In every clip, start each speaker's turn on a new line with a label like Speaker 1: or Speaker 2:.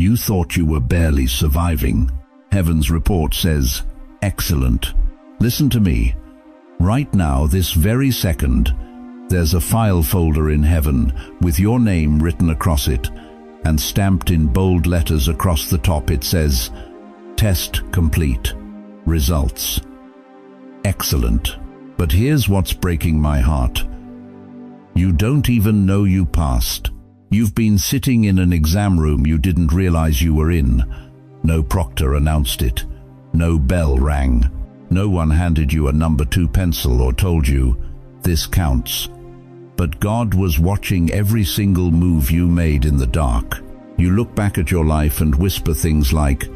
Speaker 1: You thought you were barely surviving. Heaven's report says, excellent. Listen to me. Right now, this very second, there's a file folder in heaven with your name written across it, and stamped in bold letters across the top it says, test complete. Results. Excellent. But here's what's breaking my heart. You don't even know you passed. You've been sitting in an exam room you didn't realize you were in. No proctor announced it. No bell rang. No one handed you a number 2 pencil or told you, this counts. But God was watching every single move you made in the dark. You look back at your life and whisper things like,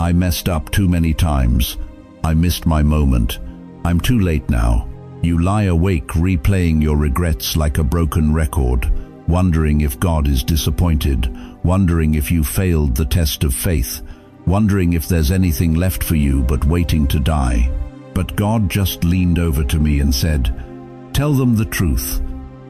Speaker 1: I messed up too many times. I missed my moment. I'm too late now. You lie awake replaying your regrets like a broken record, wondering if God is disappointed, wondering if you failed the test of faith, wondering if there's anything left for you but waiting to die. But God just leaned over to me and said, tell them the truth.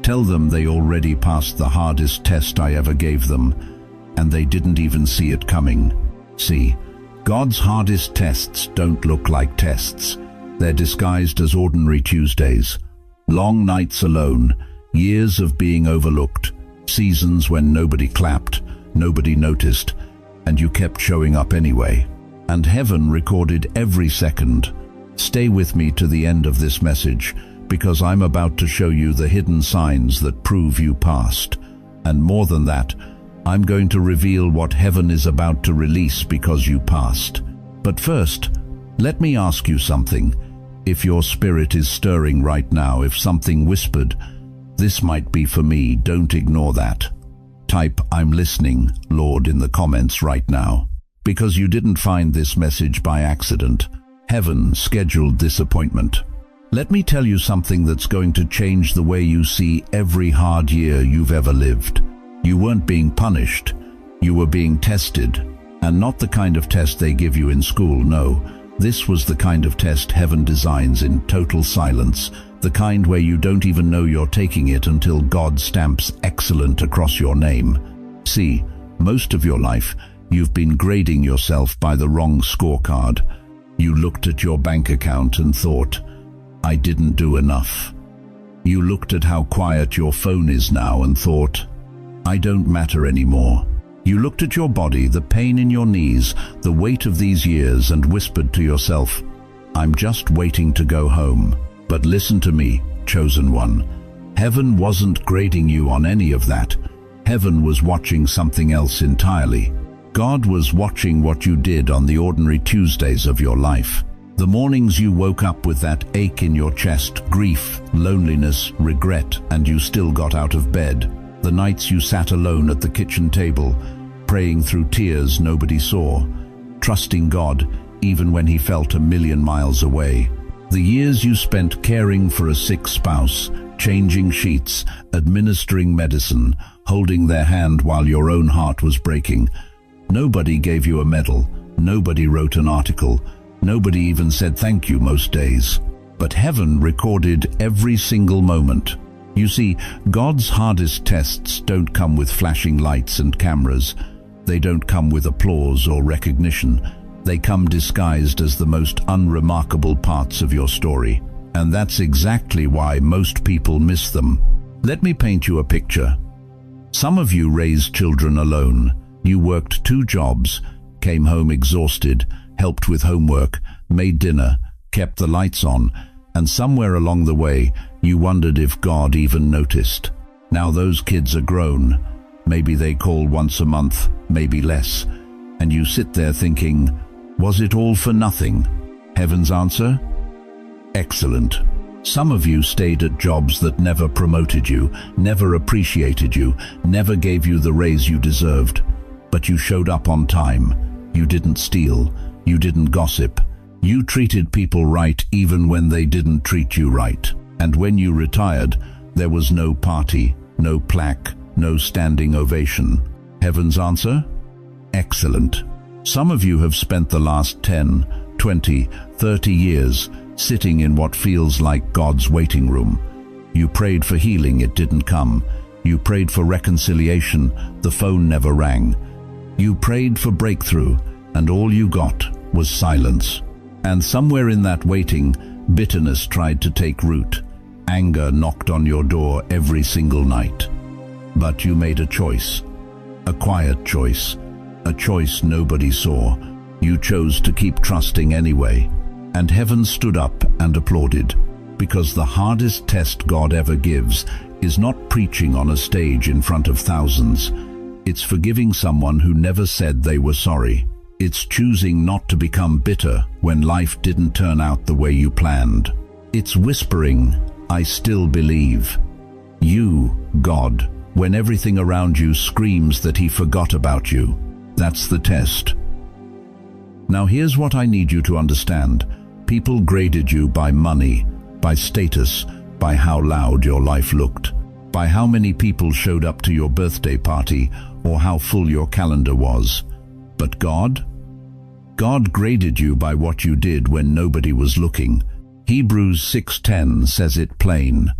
Speaker 1: Tell them they already passed the hardest test I ever gave them, and they didn't even see it coming. See, God's hardest tests don't look like tests. They're disguised as ordinary Tuesdays. Long nights alone, years of being overlooked, seasons when nobody clapped, nobody noticed, and you kept showing up anyway. And heaven recorded every second. Stay with me to the end of this message, because I'm about to show you the hidden signs that prove you passed. And more than that, I'm going to reveal what heaven is about to release because you passed. But first, let me ask you something. If your spirit is stirring right now, if something whispered, this might be for me, don't ignore that. Type, I'm listening, Lord, in the comments right now. Because you didn't find this message by accident. Heaven scheduled this appointment. Let me tell you something that's going to change the way you see every hard year you've ever lived. You weren't being punished. You were being tested. And not the kind of test they give you in school, no. This was the kind of test heaven designs in total silence, the kind where you don't even know you're taking it until God stamps excellent across your name. See, most of your life, you've been grading yourself by the wrong scorecard. You looked at your bank account and thought, I didn't do enough. You looked at how quiet your phone is now and thought, I don't matter anymore. You looked at your body, the pain in your knees, the weight of these years, and whispered to yourself, I'm just waiting to go home. But listen to me, chosen one. Heaven wasn't grading you on any of that. Heaven was watching something else entirely. God was watching what you did on the ordinary Tuesdays of your life. The mornings you woke up with that ache in your chest, grief, loneliness, regret, and you still got out of bed. The nights you sat alone at the kitchen table, praying through tears nobody saw, trusting God even when he felt a million miles away. The years you spent caring for a sick spouse, changing sheets, administering medicine, holding their hand while your own heart was breaking. Nobody gave you a medal, nobody wrote an article, nobody even said thank you most days. But heaven recorded every single moment. You see, God's hardest tests don't come with flashing lights and cameras. They don't come with applause or recognition. They come disguised as the most unremarkable parts of your story. And that's exactly why most people miss them. Let me paint you a picture. Some of you raised children alone. You worked 2 jobs, came home exhausted, helped with homework, made dinner, kept the lights on, and somewhere along the way, you wondered if God even noticed. Now those kids are grown. Maybe they call once a month, maybe less. And you sit there thinking, was it all for nothing? Heaven's answer? Excellent. Some of you stayed at jobs that never promoted you, never appreciated you, never gave you the raise you deserved. But you showed up on time. You didn't steal. You didn't gossip. You treated people right even when they didn't treat you right. And when you retired, there was no party, no plaque, no standing ovation. Heaven's answer? Excellent. Some of you have spent the last 10, 20, 30 years sitting in what feels like God's waiting room. You prayed for healing, it didn't come. You prayed for reconciliation, the phone never rang. You prayed for breakthrough, and all you got was silence. And somewhere in that waiting, bitterness tried to take root. Anger knocked on your door every single night. But you made a choice. A quiet choice. A choice nobody saw. You chose to keep trusting anyway. And heaven stood up and applauded. Because the hardest test God ever gives is not preaching on a stage in front of thousands. It's forgiving someone who never said they were sorry. It's choosing not to become bitter when life didn't turn out the way you planned. It's whispering, "I still believe." You, God, when everything around you screams that He forgot about you. That's the test. Now here's what I need you to understand. People graded you by money, by status, by how loud your life looked, by how many people showed up to your birthday party, or how full your calendar was. But God graded you by what you did when nobody was looking. Hebrews 6:10 says it plain.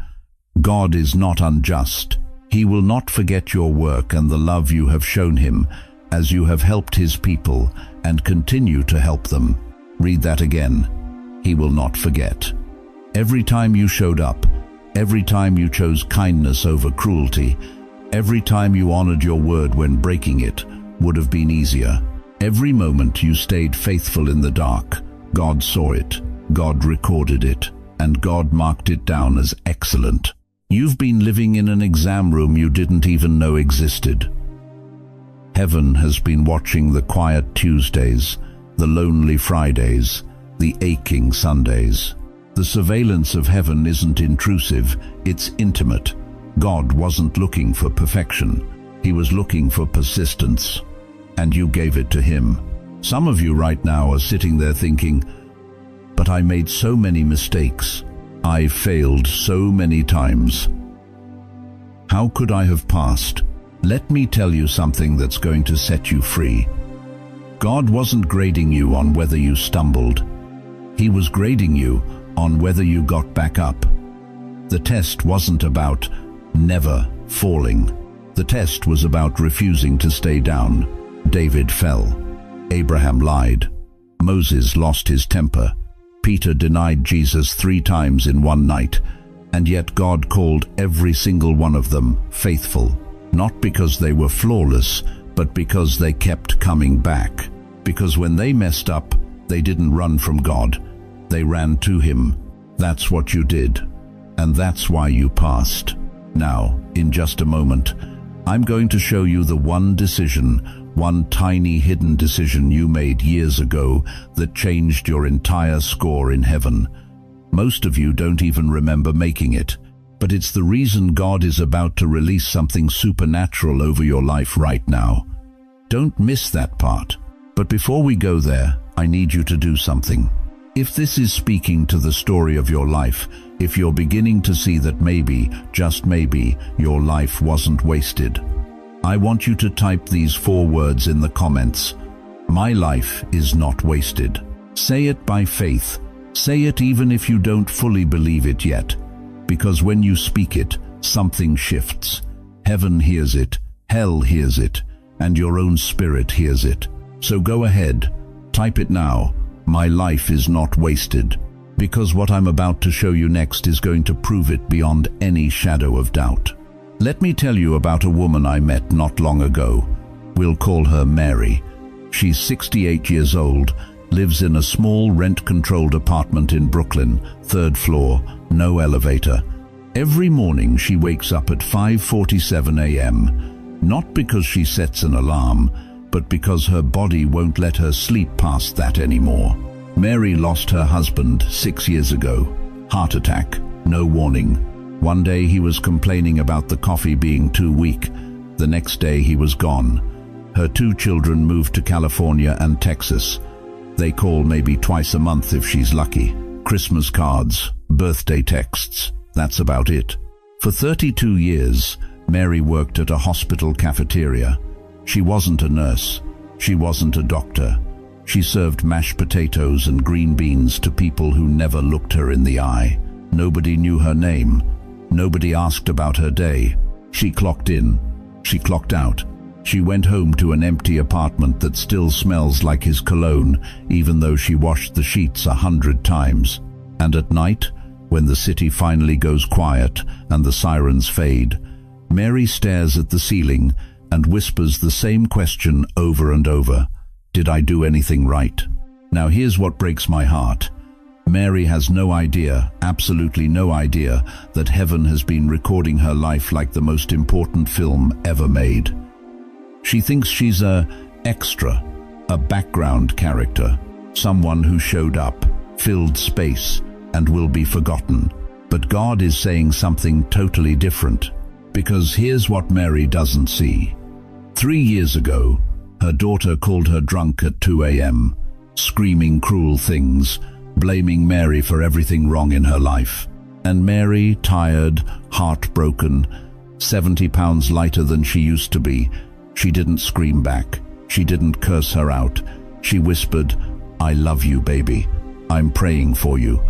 Speaker 1: God is not unjust. He will not forget your work and the love you have shown Him, as you have helped His people and continue to help them. Read that again. He will not forget. Every time you showed up, every time you chose kindness over cruelty, every time you honored your word when breaking it would have been easier. Every moment you stayed faithful in the dark, God saw it, God recorded it, and God marked it down as excellent. You've been living in an exam room you didn't even know existed. Heaven has been watching the quiet Tuesdays, the lonely Fridays, the aching Sundays. The surveillance of heaven isn't intrusive, it's intimate. God wasn't looking for perfection. He was looking for persistence. And you gave it to Him. Some of you right now are sitting there thinking, "But I made so many mistakes. I failed so many times. How could I have passed?" Let me tell you something that's going to set you free. God wasn't grading you on whether you stumbled. He was grading you on whether you got back up. The test wasn't about never falling. The test was about refusing to stay down. David fell. Abraham lied. Moses lost his temper. Peter denied Jesus 3 times in one night, and yet God called every single one of them faithful, not because they were flawless, but because they kept coming back. Because when they messed up, they didn't run from God, they ran to Him. That's what you did, and that's why you passed. Now, in just a moment, I'm going to show you the one decision, one tiny hidden decision you made years ago that changed your entire score in heaven. Most of you don't even remember making it, but it's the reason God is about to release something supernatural over your life right now. Don't miss that part. But before we go there, I need you to do something. If this is speaking to the story of your life, if you're beginning to see that maybe, just maybe, your life wasn't wasted, I want you to type these 4 words in the comments. My life is not wasted. Say it by faith. Say it even if you don't fully believe it yet. Because when you speak it, something shifts. Heaven hears it, hell hears it, and your own spirit hears it. So go ahead, type it now. My life is not wasted. Because what I'm about to show you next is going to prove it beyond any shadow of doubt. Let me tell you about a woman I met not long ago. We'll call her Mary. She's 68 years old, lives in a small rent-controlled apartment in Brooklyn, 3rd floor, no elevator. Every morning she wakes up at 5:47 a.m., not because she sets an alarm, but because her body won't let her sleep past that anymore. Mary lost her husband 6 years ago. Heart attack, no warning. One day he was complaining about the coffee being too weak. The next day he was gone. Her 2 children moved to California and Texas. They call maybe twice a month if she's lucky. Christmas cards, birthday texts, that's about it. For 32 years, Mary worked at a hospital cafeteria. She wasn't a nurse. She wasn't a doctor. She served mashed potatoes and green beans to people who never looked her in the eye. Nobody knew her name. Nobody asked about her day. She clocked in. She clocked out. She went home to an empty apartment that still smells like his cologne, even though she washed the sheets 100 times. And at night, when the city finally goes quiet and the sirens fade, Mary stares at the ceiling and whispers the same question over and over. Did I do anything right? Now here's what breaks my heart. Mary has no idea, absolutely no idea, that heaven has been recording her life like the most important film ever made. She thinks she's a extra, a background character, someone who showed up, filled space, and will be forgotten. But God is saying something totally different, because here's what Mary doesn't see. 3 years ago, her daughter called her drunk at 2 a.m., screaming cruel things, blaming Mary for everything wrong in her life. And Mary, tired, heartbroken, 70 pounds lighter than she used to be, she didn't scream back. She didn't curse her out. She whispered, "I love you, baby. I'm praying for you."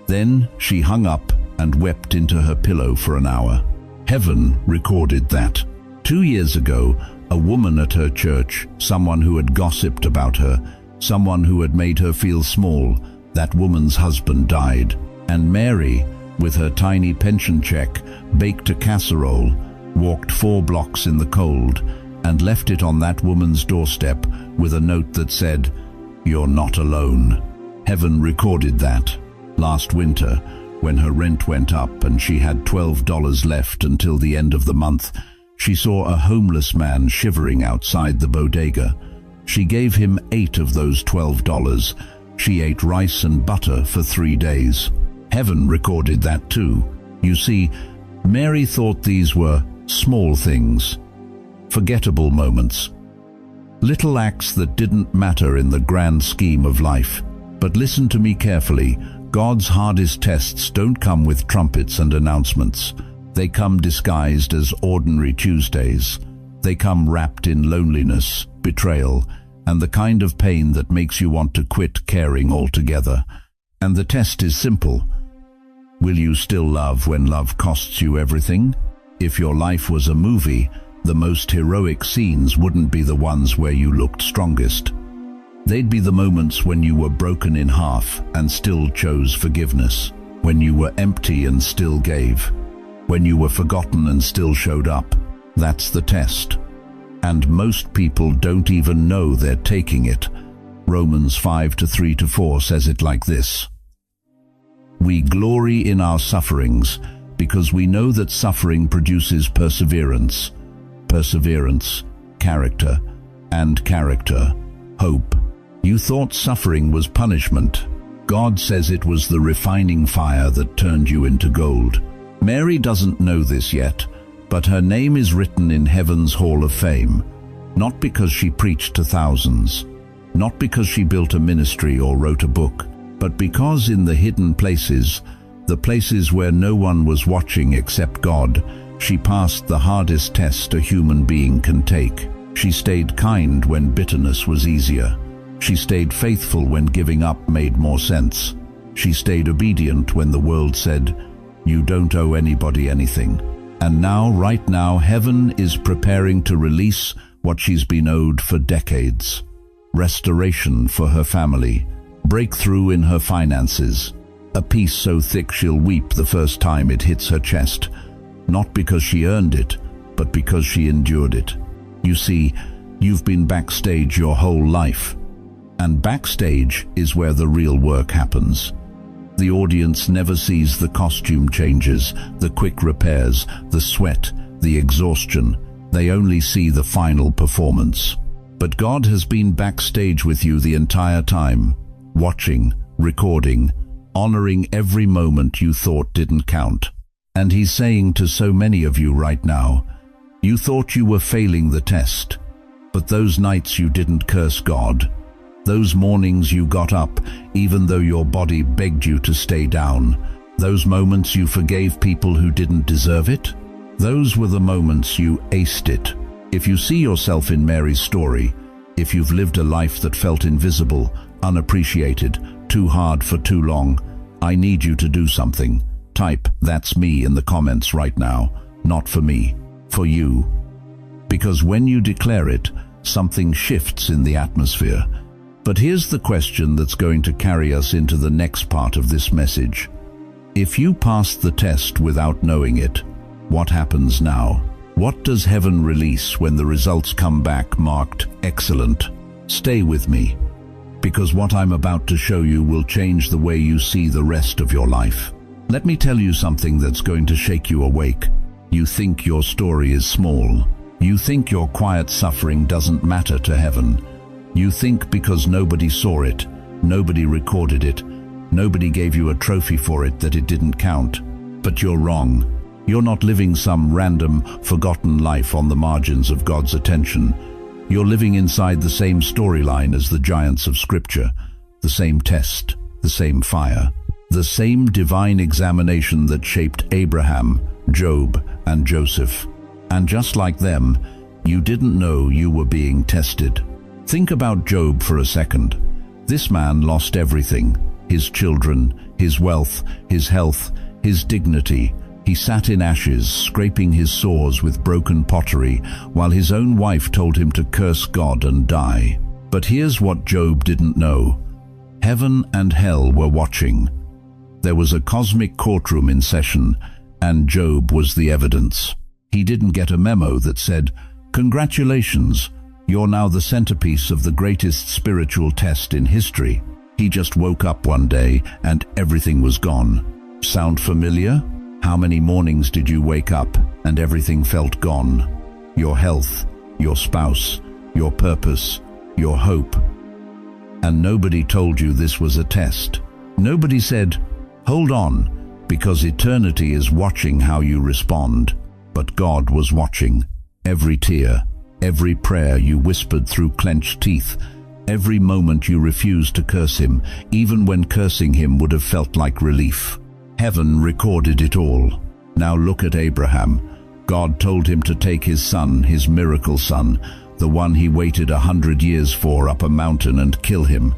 Speaker 1: Then she hung up and wept into her pillow for an hour. Heaven recorded that. 2 years ago, a woman at her church, someone who had gossiped about her, someone who had made her feel small, that woman's husband died. And Mary, with her tiny pension check, baked a casserole, walked 4 blocks in the cold, and left it on that woman's doorstep with a note that said, "You're not alone." Heaven recorded that. Last winter, when her rent went up and she had $12 left until the end of the month, she saw a homeless man shivering outside the bodega. She gave him 8 of those $12. She ate rice and butter for 3 days. Heaven recorded that too. You see, Mary thought these were small things, forgettable moments, little acts that didn't matter in the grand scheme of life. But listen to me carefully. God's hardest tests don't come with trumpets and announcements. They come disguised as ordinary Tuesdays. They come wrapped in loneliness, betrayal, and the kind of pain that makes you want to quit caring altogether. And the test is simple. Will you still love when love costs you everything? If your life was a movie, the most heroic scenes wouldn't be the ones where you looked strongest. They'd be the moments when you were broken in half and still chose forgiveness, when you were empty and still gave, when you were forgotten and still showed up. That's the test. And most people don't even know they're taking it. Romans 5:3-4 says it like this. We glory in our sufferings because we know that suffering produces perseverance. Perseverance, character, and character, hope. You thought suffering was punishment. God says it was the refining fire that turned you into gold. Mary doesn't know this yet, but her name is written in Heaven's Hall of Fame, not because she preached to thousands, not because she built a ministry or wrote a book, but because in the hidden places, the places where no one was watching except God, she passed the hardest test a human being can take. She stayed kind when bitterness was easier. She stayed faithful when giving up made more sense. She stayed obedient when the world said, "You don't owe anybody anything." And now, right now, heaven is preparing to release what she's been owed for decades. Restoration for her family, breakthrough in her finances, a peace so thick she'll weep the first time it hits her chest, not because she earned it, but because she endured it. You see, you've been backstage your whole life, and backstage is where the real work happens. The audience never sees the costume changes, the quick repairs, the sweat, the exhaustion. They only see the final performance. But God has been backstage with you the entire time, watching, recording, honoring every moment you thought didn't count. And He's saying to so many of you right now, you thought you were failing the test, but those nights you didn't curse God, those mornings you got up even though your body begged you to stay down, those moments you forgave people who didn't deserve it, those were the moments you aced it. If you see yourself in Mary's story, if you've lived a life that felt invisible, unappreciated, too hard for too long, I need you to do something. Type, "That's me" in the comments right now. Not for me, for you. Because when you declare it, something shifts in the atmosphere. But here's the question that's going to carry us into the next part of this message. If you passed the test without knowing it, what happens now? What does heaven release when the results come back marked excellent? Stay with me, because what I'm about to show you will change the way you see the rest of your life. Let me tell you something that's going to shake you awake. You think your story is small. You think your quiet suffering doesn't matter to heaven. You think because nobody saw it, nobody recorded it, nobody gave you a trophy for it, that it didn't count. But you're wrong. You're not living some random, forgotten life on the margins of God's attention. You're living inside the same storyline as the giants of Scripture, the same test, the same fire, the same divine examination that shaped Abraham, Job, and Joseph. And just like them, you didn't know you were being tested. Think about Job for a second. This man lost everything: his children, his wealth, his health, his dignity. He sat in ashes, scraping his sores with broken pottery, while his own wife told him to curse God and die. But here's what Job didn't know. Heaven and hell were watching. There was a cosmic courtroom in session, and Job was the evidence. He didn't get a memo that said, "Congratulations, you're now the centerpiece of the greatest spiritual test in history." He just woke up one day and everything was gone. Sound familiar? How many mornings did you wake up and everything felt gone? Your health, your spouse, your purpose, your hope. And nobody told you this was a test. Nobody said, "Hold on, because eternity is watching how you respond." But God was watching. Every tear, every prayer you whispered through clenched teeth, every moment you refused to curse him, even when cursing him would have felt like relief. Heaven recorded it all. Now look at Abraham. God told him to take his son, his miracle son, the one he waited 100 years for, up a mountain and kill him.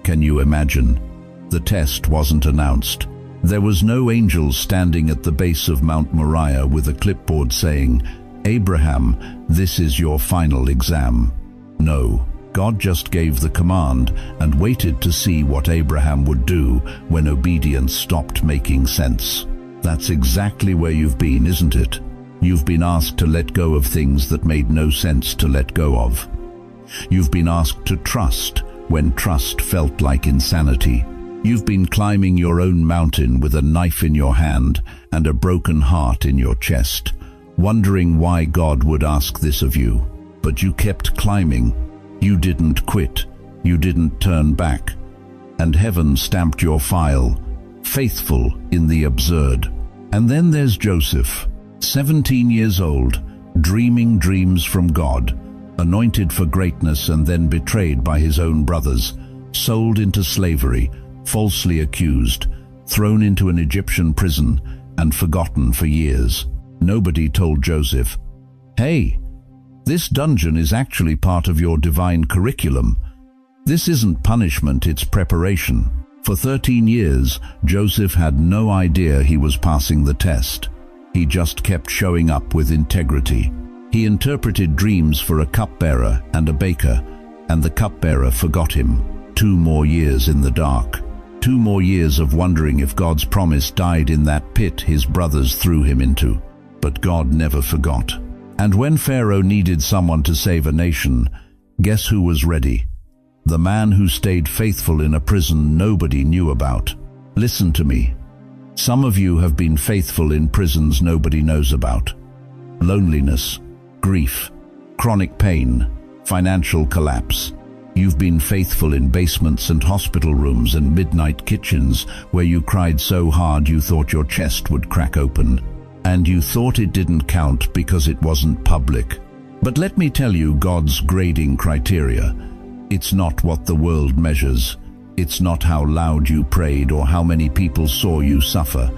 Speaker 1: Can you imagine? The test wasn't announced. There was no angel standing at the base of Mount Moriah with a clipboard saying, "Abraham, this is your final exam." No. God just gave the command and waited to see what Abraham would do when obedience stopped making sense. That's exactly where you've been, isn't it? You've been asked to let go of things that made no sense to let go of. You've been asked to trust when trust felt like insanity. You've been climbing your own mountain with a knife in your hand and a broken heart in your chest, wondering why God would ask this of you. But you kept climbing. You didn't quit. You didn't turn back. And heaven stamped your file, faithful in the absurd. And then there's Joseph, 17 years old, dreaming dreams from God, anointed for greatness and then betrayed by his own brothers, sold into slavery, falsely accused, thrown into an Egyptian prison, and forgotten for years. Nobody told Joseph, "Hey, this dungeon is actually part of your divine curriculum. This isn't punishment, it's preparation." For 13 years, Joseph had no idea he was passing the test. He just kept showing up with integrity. He interpreted dreams for a cupbearer and a baker, and the cupbearer forgot him. 2 more years in the dark. 2 more years of wondering if God's promise died in that pit his brothers threw him into. But God never forgot. And when Pharaoh needed someone to save a nation, guess who was ready? The man who stayed faithful in a prison nobody knew about. Listen to me. Some of you have been faithful in prisons nobody knows about. Loneliness, grief, chronic pain, financial collapse. You've been faithful in basements and hospital rooms and midnight kitchens where you cried so hard you thought your chest would crack open. And you thought it didn't count because it wasn't public. But let me tell you God's grading criteria. It's not what the world measures. It's not how loud you prayed or how many people saw you suffer.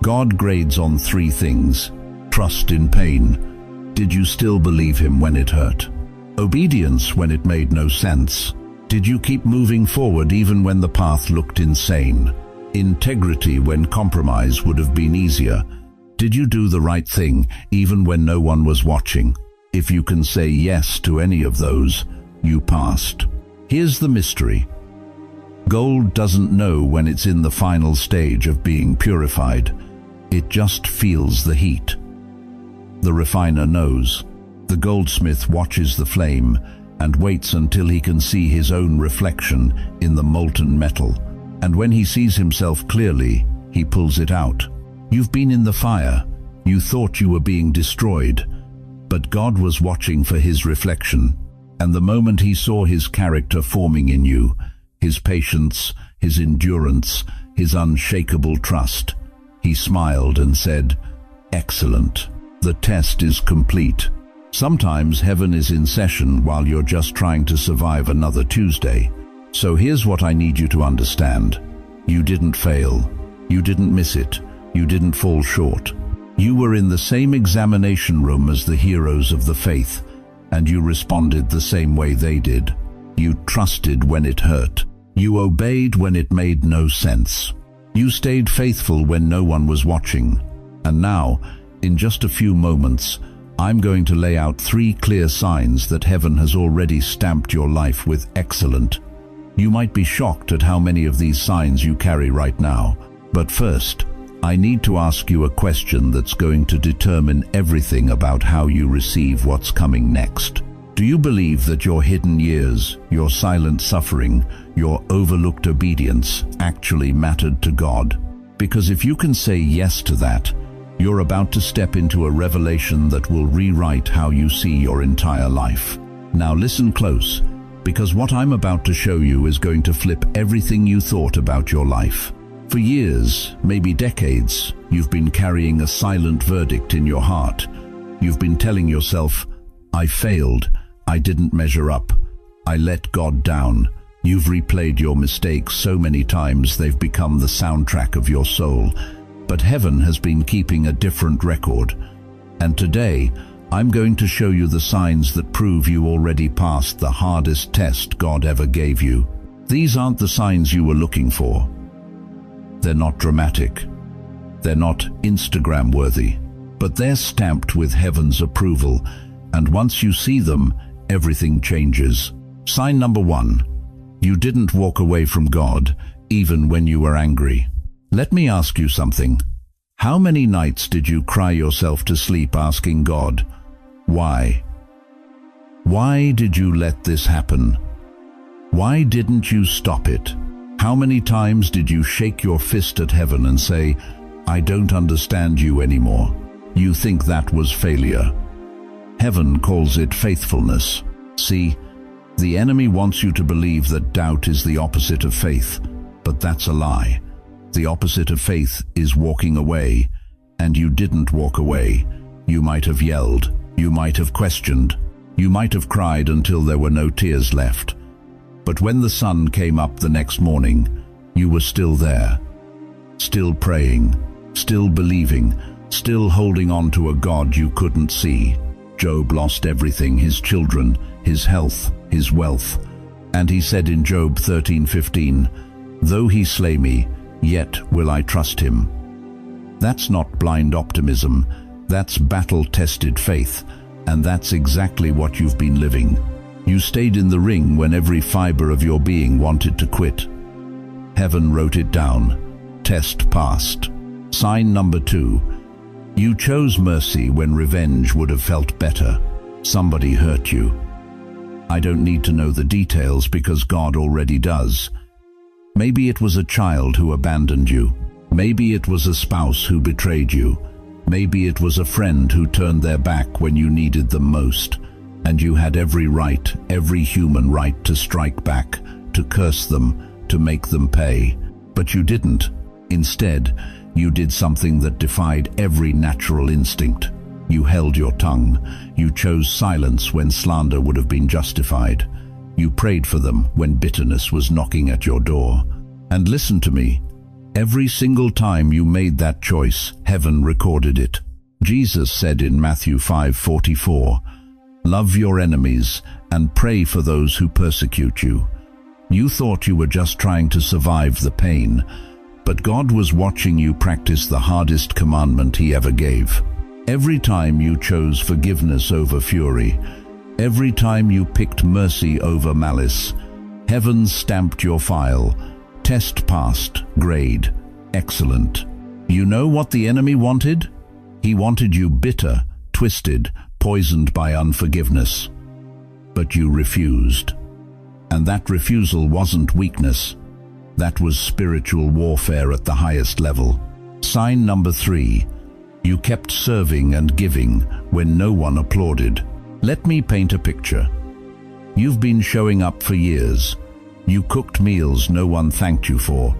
Speaker 1: God grades on 3 things. Trust in pain. Did you still believe him when it hurt? Obedience when it made no sense. Did you keep moving forward even when the path looked insane? Integrity when compromise would have been easier. Did you do the right thing even when no one was watching? If you can say yes to any of those, you passed. Here's the mystery. Gold doesn't know when it's in the final stage of being purified. It just feels the heat. The refiner knows. The goldsmith watches the flame and waits until he can see his own reflection in the molten metal. And when he sees himself clearly, he pulls it out. You've been in the fire. You thought you were being destroyed. But God was watching for his reflection. And the moment he saw his character forming in you, his patience, his endurance, his unshakable trust, he smiled and said, "Excellent. The test is complete." Sometimes heaven is in session while you're just trying to survive another Tuesday. So here's what I need you to understand. You didn't fail. You didn't miss it. You didn't fall short. You were in the same examination room as the heroes of the faith, and you responded the same way they did. You trusted when it hurt. You obeyed when it made no sense. You stayed faithful when no one was watching. And now, in just a few moments, I'm going to lay out 3 clear signs that heaven has already stamped your life with excellent. You might be shocked at how many of these signs you carry right now. But first, I need to ask you a question that's going to determine everything about how you receive what's coming next. Do you believe that your hidden years, your silent suffering, your overlooked obedience actually mattered to God? Because if you can say yes to that, you're about to step into a revelation that will rewrite how you see your entire life. Now listen close, because what I'm about to show you is going to flip everything you thought about your life. For years, maybe decades, you've been carrying a silent verdict in your heart. You've been telling yourself, "I failed, I didn't measure up, I let God down." You've replayed your mistakes so many times they've become the soundtrack of your soul. But heaven has been keeping a different record. And today, I'm going to show you the signs that prove you already passed the hardest test God ever gave you. These aren't the signs you were looking for. They're not dramatic. They're not Instagram-worthy. But they're stamped with heaven's approval. And once you see them, everything changes. Sign number 1. You didn't walk away from God, even when you were angry. Let me ask you something. How many nights did you cry yourself to sleep asking God, why? Why did you let this happen? Why didn't you stop it? How many times did you shake your fist at heaven and say, "I don't understand you anymore"? You think that was failure. Heaven calls it faithfulness. See, the enemy wants you to believe that doubt is the opposite of faith, but that's a lie. The opposite of faith is walking away, and you didn't walk away. You might have yelled, you might have questioned, you might have cried until there were no tears left. But when the sun came up the next morning, you were still there, still praying, still believing, still holding on to a God you couldn't see. Job lost everything, his children, his health, his wealth. And he said in Job 13:15, "Though he slay me, yet will I trust him." That's not blind optimism, that's battle-tested faith, and that's exactly what you've been living. You stayed in the ring when every fiber of your being wanted to quit. Heaven wrote it down. Test passed. Sign number 2. You chose mercy when revenge would have felt better. Somebody hurt you. I don't need to know the details because God already does. Maybe it was a child who abandoned you. Maybe it was a spouse who betrayed you. Maybe it was a friend who turned their back when you needed them most. And you had every right, every human right to strike back, to curse them, to make them pay. But you didn't. Instead, you did something that defied every natural instinct. You held your tongue. You chose silence when slander would have been justified. You prayed for them when bitterness was knocking at your door. And listen to me. Every single time you made that choice, heaven recorded it. Jesus said in Matthew 5:44, "Love your enemies and pray for those who persecute you." You thought you were just trying to survive the pain, but God was watching you practice the hardest commandment he ever gave. Every time you chose forgiveness over fury, every time you picked mercy over malice, heaven stamped your file. Test passed, grade, excellent. You know what the enemy wanted? He wanted you bitter, twisted, poisoned by unforgiveness. But you refused. And that refusal wasn't weakness. That was spiritual warfare at the highest level. Sign number 3. You kept serving and giving when no one applauded. Let me paint a picture. You've been showing up for years. You cooked meals no one thanked you for.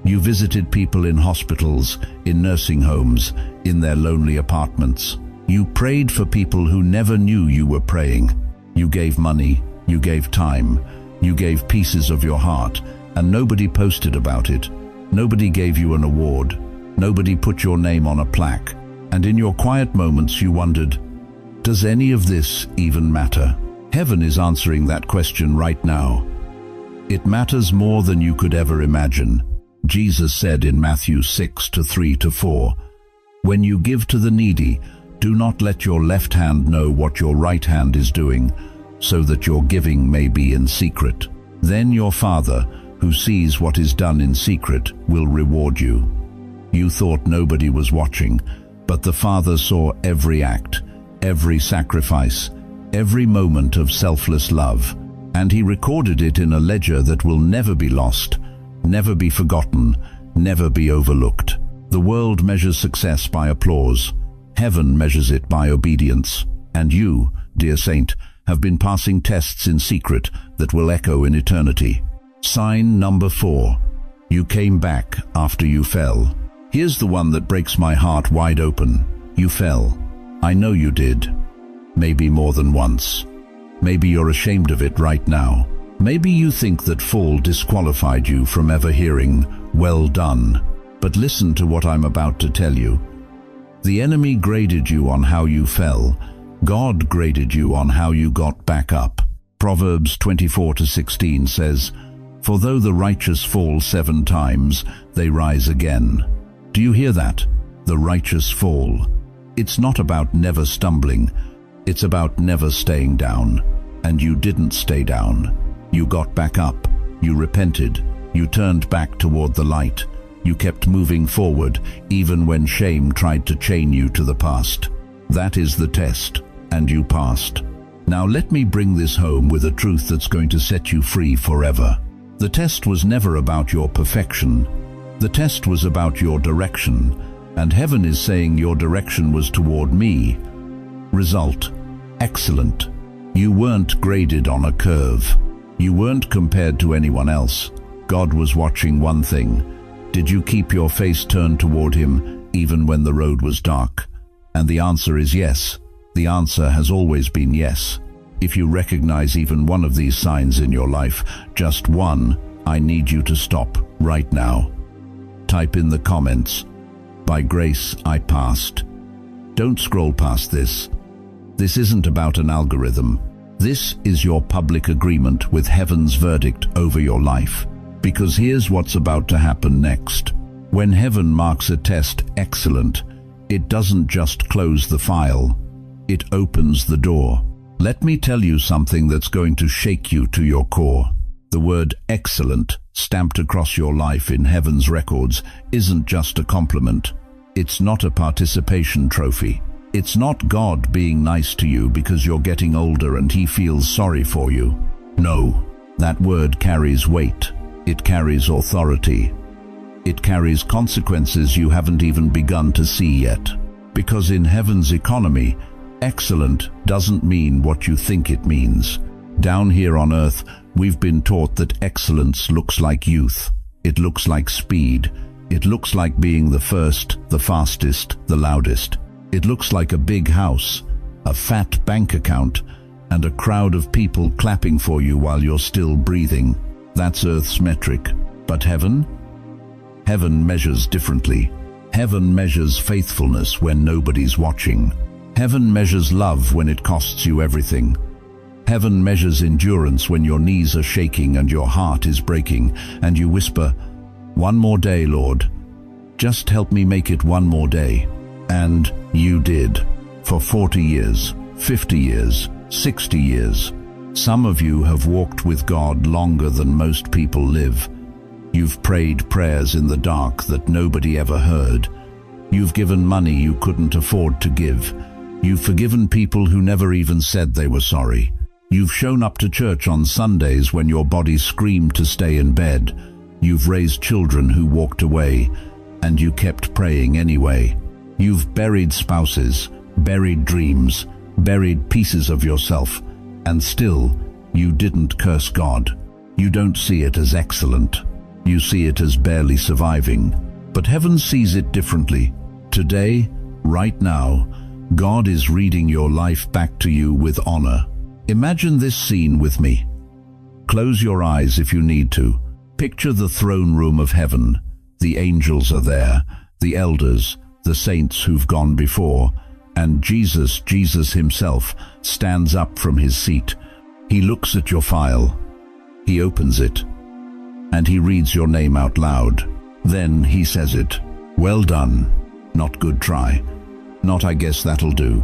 Speaker 1: You visited people in hospitals, in nursing homes, in their lonely apartments. You prayed for people who never knew you were praying. You gave money, you gave time, you gave pieces of your heart, and nobody posted about it. Nobody gave you an award. Nobody put your name on a plaque. And in your quiet moments you wondered, does any of this even matter? Heaven is answering that question right now. It matters more than you could ever imagine. Jesus said in Matthew 6:3-4, "When you give to the needy, do not let your left hand know what your right hand is doing, so that your giving may be in secret. Then your Father, who sees what is done in secret, will reward you." You thought nobody was watching, but the Father saw every act, every sacrifice, every moment of selfless love, and He recorded it in a ledger that will never be lost, never be forgotten, never be overlooked. The world measures success by applause. Heaven measures it by obedience. And you, dear saint, have been passing tests in secret that will echo in eternity. Sign number 4. You came back after you fell. Here's the one that breaks my heart wide open. You fell. I know you did. Maybe more than once. Maybe you're ashamed of it right now. Maybe you think that fall disqualified you from ever hearing, "Well done." But listen to what I'm about to tell you. The enemy graded you on how you fell. God graded you on how you got back up. Proverbs 24:16 says, "For though the righteous fall 7 times, they rise again." Do you hear that? The righteous fall. It's not about never stumbling. It's about never staying down. And you didn't stay down. You got back up. You repented. You turned back toward the light. You kept moving forward, even when shame tried to chain you to the past. That is the test, and you passed. Now let me bring this home with a truth that's going to set you free forever. The test was never about your perfection. The test was about your direction, and heaven is saying your direction was toward me. Result: excellent. You weren't graded on a curve. You weren't compared to anyone else. God was watching one thing. Did you keep your face turned toward Him even when the road was dark? And the answer is yes. The answer has always been yes. If you recognize even one of these signs in your life, just one, I need you to stop right now. Type in the comments, "By grace I passed." Don't scroll past this. This isn't about an algorithm. This is your public agreement with heaven's verdict over your life. Because here's what's about to happen next. When heaven marks a test excellent, it doesn't just close the file, it opens the door. Let me tell you something that's going to shake you to your core. The word excellent, stamped across your life in heaven's records, isn't just a compliment. It's not a participation trophy. It's not God being nice to you because you're getting older and He feels sorry for you. No, that word carries weight. It carries authority. It carries consequences you haven't even begun to see yet. Because in heaven's economy, excellent doesn't mean what you think it means. Down here on earth, we've been taught that excellence looks like youth. It looks like speed. It looks like being the first, the fastest, the loudest. It looks like a big house, a fat bank account, and a crowd of people clapping for you while you're still breathing. That's earth's metric. But heaven? Heaven measures differently. Heaven measures faithfulness when nobody's watching. Heaven measures love when it costs you everything. Heaven measures endurance when your knees are shaking and your heart is breaking, and you whisper, "One more day, Lord. Just help me make it one more day." And you did. For 40 years, 50 years, 60 years. Some of you have walked with God longer than most people live. You've prayed prayers in the dark that nobody ever heard. You've given money you couldn't afford to give. You've forgiven people who never even said they were sorry. You've shown up to church on Sundays when your body screamed to stay in bed. You've raised children who walked away, and you kept praying anyway. You've buried spouses, buried dreams, buried pieces of yourself, and still, you didn't curse God. You don't see it as excellent. You see it as barely surviving. But heaven sees it differently. Today, right now, God is reading your life back to you with honor. Imagine this scene with me. Close your eyes if you need to. Picture the throne room of heaven. The angels are there, the elders, the saints who've gone before, and Jesus himself, stands up from his seat. He looks at your file. He opens it, and he reads your name out loud. Then he says it. Well done. Not good try. Not I guess that'll do.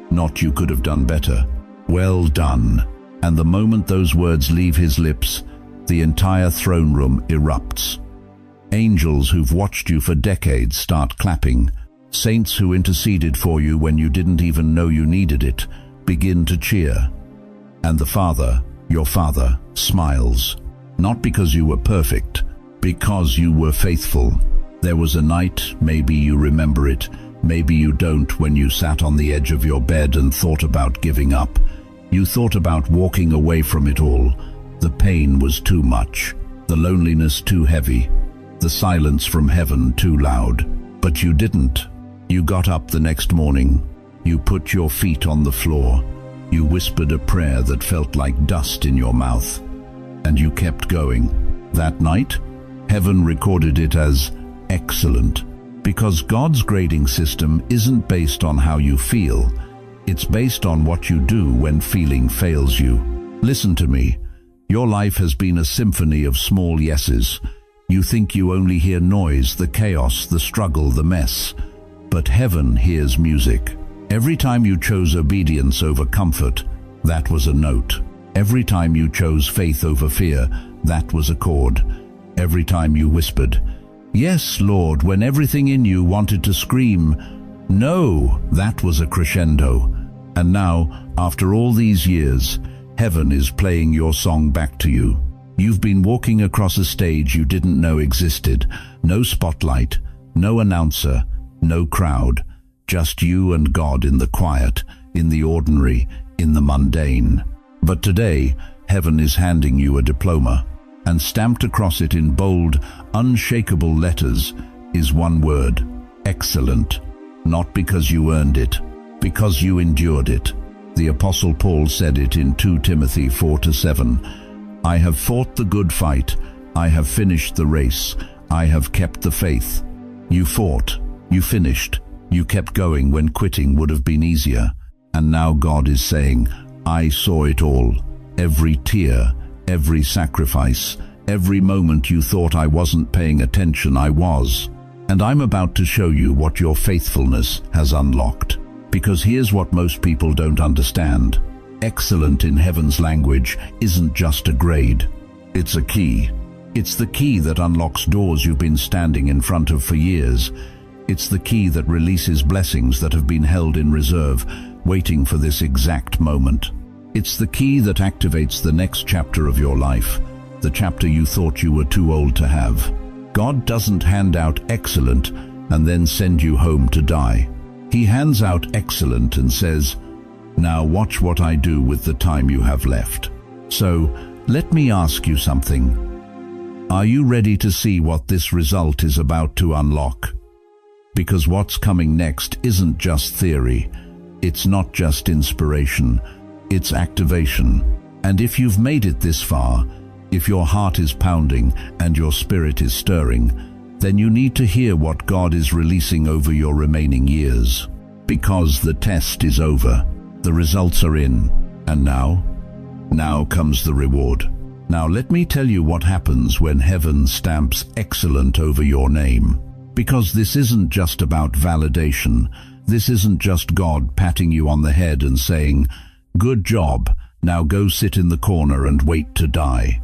Speaker 1: Not you could have done better. Well done. And the moment those words leave his lips, the entire throne room erupts. Angels who've watched you for decades start clapping. Saints who interceded for you when you didn't even know you needed it, begin to cheer. And the Father, your Father, smiles. Not because you were perfect, because you were faithful. There was a night, maybe you remember it, maybe you don't, when you sat on the edge of your bed and thought about giving up. You thought about walking away from it all. The pain was too much, the loneliness too heavy, the silence from heaven too loud. But you didn't. You got up the next morning. You put your feet on the floor. You whispered a prayer that felt like dust in your mouth. And you kept going. That night, heaven recorded it as excellent. Because God's grading system isn't based on how you feel. It's based on what you do when feeling fails you. Listen to me. Your life has been a symphony of small yeses. You think you only hear noise, the chaos, the struggle, the mess. But heaven hears music. Every time you chose obedience over comfort, that was a note. Every time you chose faith over fear, that was a chord. Every time you whispered, "Yes, Lord," when everything in you wanted to scream, "No," that was a crescendo. And now, after all these years, heaven is playing your song back to you. You've been walking across a stage you didn't know existed. No spotlight, no announcer, no crowd. Just you and God in the quiet, in the ordinary, in the mundane. But today, heaven is handing you a diploma, and stamped across it in bold, unshakable letters is one word: excellent. Not because you earned it, because you endured it. The Apostle Paul said it in 2 Timothy 4-7. "I have fought the good fight, I have finished the race, I have kept the faith." You fought, you finished, you kept going when quitting would have been easier. And now God is saying, "I saw it all. Every tear, every sacrifice, every moment you thought I wasn't paying attention, I was. And I'm about to show you what your faithfulness has unlocked." Because here's what most people don't understand. Excellent in heaven's language isn't just a grade. It's a key. It's the key that unlocks doors you've been standing in front of for years. It's the key that releases blessings that have been held in reserve, waiting for this exact moment. It's the key that activates the next chapter of your life, the chapter you thought you were too old to have. God doesn't hand out excellent and then send you home to die. He hands out excellent and says, "Now watch what I do with the time you have left." So, let me ask you something. Are you ready to see what this result is about to unlock? Because what's coming next isn't just theory. It's not just inspiration. It's activation. And if you've made it this far, if your heart is pounding and your spirit is stirring, then you need to hear what God is releasing over your remaining years. Because the test is over. The results are in. And now comes the reward. Now let me tell you what happens when heaven stamps excellent over your name. Because this isn't just about validation. This isn't just God patting you on the head and saying, "Good job, now go sit in the corner and wait to die."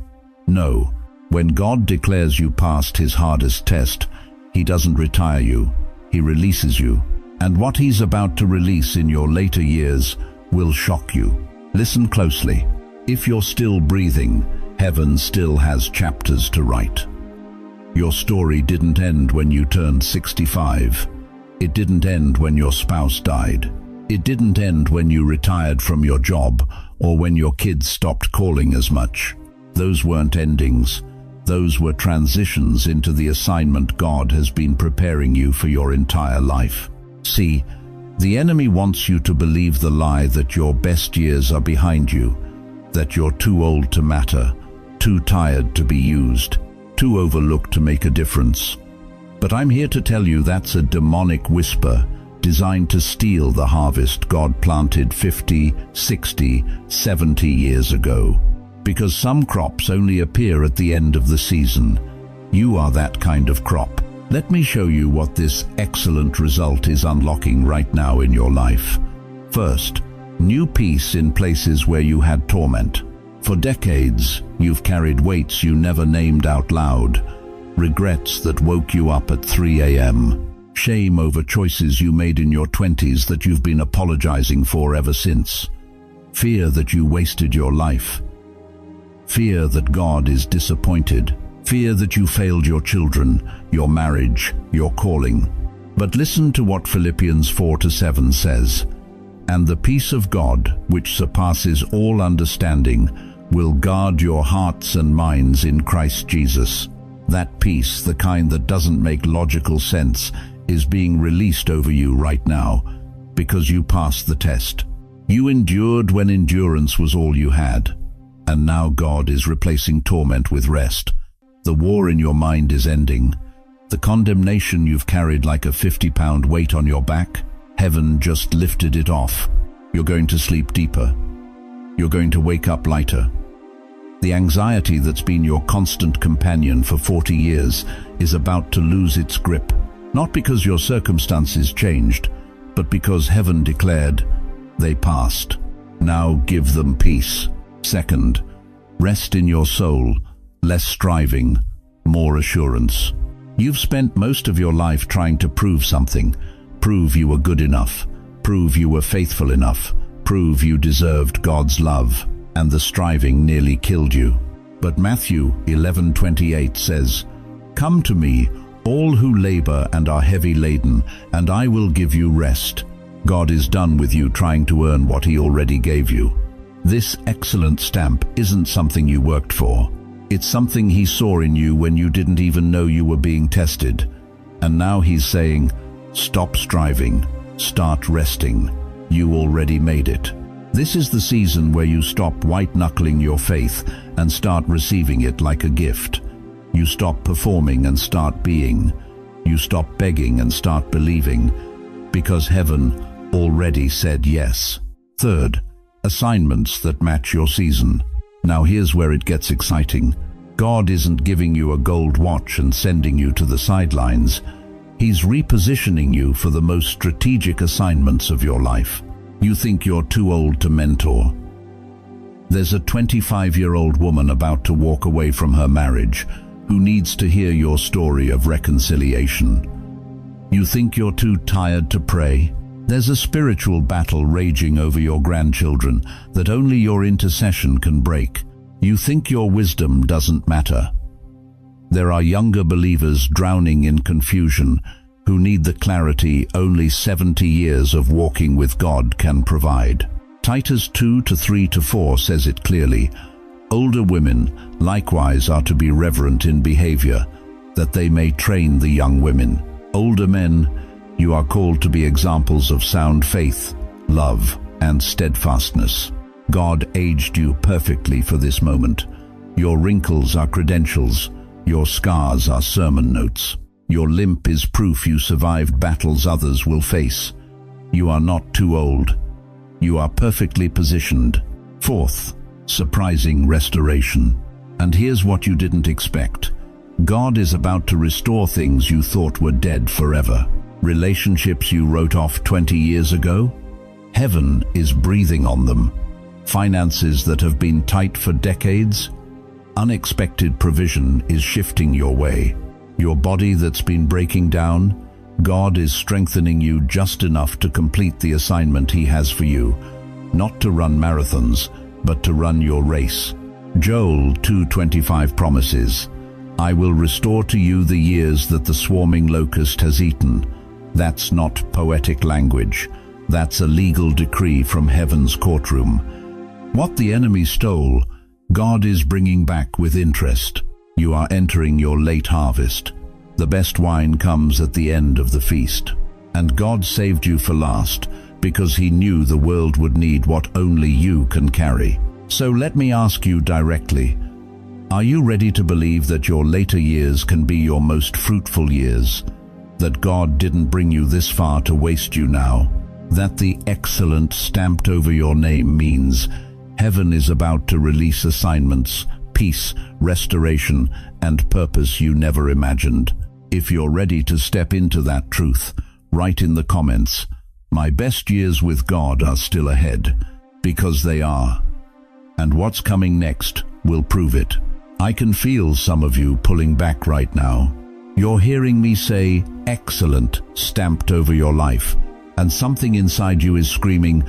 Speaker 1: No, when God declares you passed his hardest test, he doesn't retire you, he releases you. And what he's about to release in your later years will shock you. Listen closely. If you're still breathing, heaven still has chapters to write. Your story didn't end when you turned 65. It didn't end when your spouse died. It didn't end when you retired from your job or when your kids stopped calling as much. Those weren't endings. Those were transitions into the assignment God has been preparing you for your entire life. See, the enemy wants you to believe the lie that your best years are behind you, that you're too old to matter, too tired to be used, too overlooked to make a difference. But I'm here to tell you that's a demonic whisper designed to steal the harvest God planted 50, 60, 70 years ago. Because some crops only appear at the end of the season. You are that kind of crop. Let me show you what this excellent result is unlocking right now in your life. First, new peace in places where you had torment. For decades, you've carried weights you never named out loud. Regrets that woke you up at 3 a.m. Shame over choices you made in your 20s that you've been apologizing for ever since. Fear that you wasted your life. Fear that God is disappointed. Fear that you failed your children, your marriage, your calling. But listen to what Philippians 4-7 says. And the peace of God, which surpasses all understanding, will guard your hearts and minds in Christ Jesus. That peace, the kind that doesn't make logical sense, is being released over you right now because you passed the test. You endured when endurance was all you had. And now God is replacing torment with rest. The war in your mind is ending. The condemnation you've carried like a 50-pound weight on your back, heaven just lifted it off. You're going to sleep deeper. You're going to wake up lighter. The anxiety that's been your constant companion for 40 years is about to lose its grip, not because your circumstances changed, but because heaven declared, they passed. Now give them peace. Second, rest in your soul, less striving, more assurance. You've spent most of your life trying to prove something, prove you were good enough, prove you were faithful enough, prove you deserved God's love, and the striving nearly killed you. But Matthew 11:28 says, "Come to me, all who labor and are heavy laden, and I will give you rest." God is done with you trying to earn what he already gave you. This excellent stamp isn't something you worked for. It's something he saw in you when you didn't even know you were being tested. And now he's saying, stop striving, start resting. You already made it. This is the season where you stop white-knuckling your faith and start receiving it like a gift. You stop performing and start being. You stop begging and start believing, because heaven already said yes. Third, assignments that match your season. Now here's where it gets exciting. God isn't giving you a gold watch and sending you to the sidelines. He's repositioning you for the most strategic assignments of your life. You think you're too old to mentor. There's a 25-year-old woman about to walk away from her marriage who needs to hear your story of reconciliation. You think you're too tired to pray. There's a spiritual battle raging over your grandchildren that only your intercession can break. You think your wisdom doesn't matter. There are younger believers drowning in confusion who need the clarity only 70 years of walking with God can provide. Titus 2:3-4 says it clearly. Older women likewise are to be reverent in behavior, that they may train the young women. Older men, you are called to be examples of sound faith, love, and steadfastness. God aged you perfectly for this moment. Your wrinkles are credentials. Your scars are sermon notes. Your limp is proof you survived battles others will face. You are not too old. You are perfectly positioned. Fourth, surprising restoration. And here's what you didn't expect. God is about to restore things you thought were dead forever. Relationships you wrote off 20 years ago? Heaven is breathing on them. Finances that have been tight for decades? Unexpected provision is shifting your way. Your body that's been breaking down? God is strengthening you just enough to complete the assignment He has for you, not to run marathons, but to run your race. Joel 2:25 promises, "I will restore to you the years that the swarming locust has eaten." That's not poetic language. That's a legal decree from heaven's courtroom. What the enemy stole, God is bringing back with interest. You are entering your late harvest. The best wine comes at the end of the feast. And God saved you for last, because He knew the world would need what only you can carry. So let me ask you directly, are you ready to believe that your later years can be your most fruitful years? That God didn't bring you this far to waste you now? That the excellent stamped over your name means heaven is about to release assignments, peace, restoration, and purpose you never imagined? If you're ready to step into that truth, write in the comments, "My best years with God are still ahead," because they are. And what's coming next will prove it. I can feel some of you pulling back right now. You're hearing me say, "Excellent," stamped over your life, and something inside you is screaming,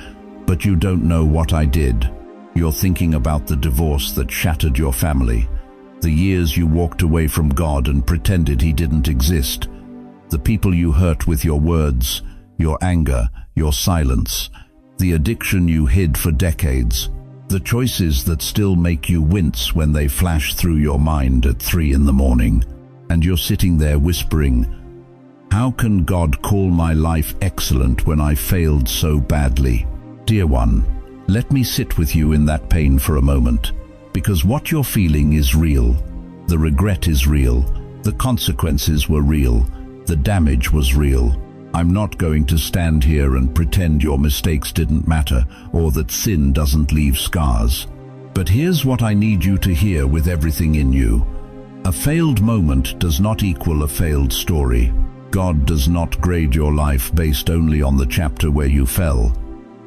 Speaker 1: "But you don't know what I did." You're thinking about the divorce that shattered your family, the years you walked away from God and pretended He didn't exist, the people you hurt with your words, your anger, your silence, the addiction you hid for decades, the choices that still make you wince when they flash through your mind at 3 in the morning. And you're sitting there whispering, "How can God call my life excellent when I failed so badly?" Dear one, let me sit with you in that pain for a moment, because what you're feeling is real. The regret is real. The consequences were real. The damage was real. I'm not going to stand here and pretend your mistakes didn't matter or that sin doesn't leave scars. But here's what I need you to hear with everything in you. A failed moment does not equal a failed story. God does not grade your life based only on the chapter where you fell.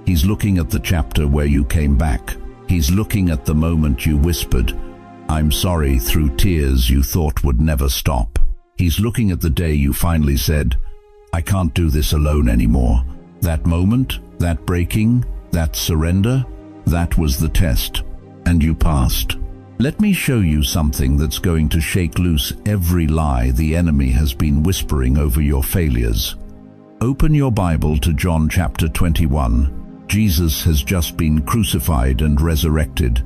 Speaker 1: He's looking at the chapter where you came back. He's looking at the moment you whispered, "I'm sorry," through tears you thought would never stop. He's looking at the day you finally said, "I can't do this alone anymore." That moment, that breaking, that surrender, that was the test, and you passed. Let me show you something that's going to shake loose every lie the enemy has been whispering over your failures. Open your Bible to John chapter 21. Jesus has just been crucified and resurrected,